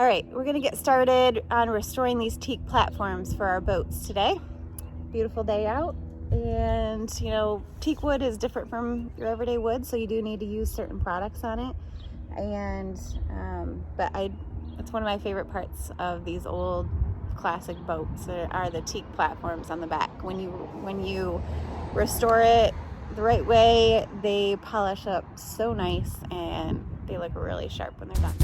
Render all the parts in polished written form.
All right, we're gonna get started on restoring these teak platforms for our boats today. Beautiful day out, and you know, teak wood is different from your everyday wood, so you do need to use certain products on it. And it's one of my favorite parts of these old classic boats are the teak platforms on the back. When you restore it the right way, they polish up so nice and they look really sharp when they're done.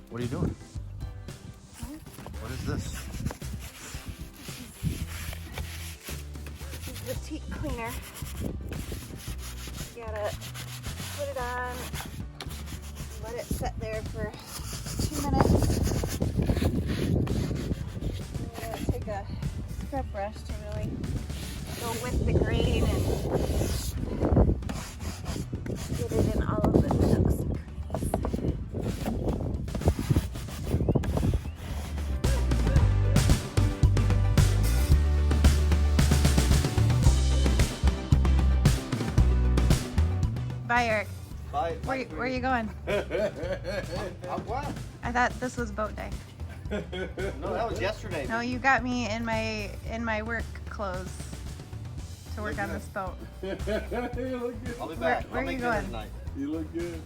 What are you doing? What is this? This is the teak cleaner. You gotta put it on, let it sit there for 2 minutes. And you're gonna take a scrub brush to really go with the grain and get it in all of the nooks and crannies. Bye, Eric. Bye. Where are you going? What? I thought this was boat day. No, that was yesterday. No, you got me in my work clothes to work on this boat. You look good. I'll be back. Where I'll are you make dinner going? tonight. You look good.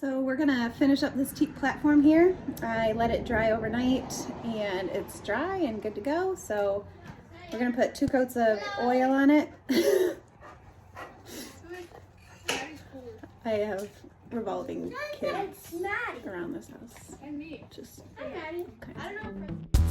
So we're gonna finish up this teak platform here. I let it dry overnight and it's dry and good to go. So we're gonna put 2 coats of oil on it. I have revolving kids around this house. Just kind of.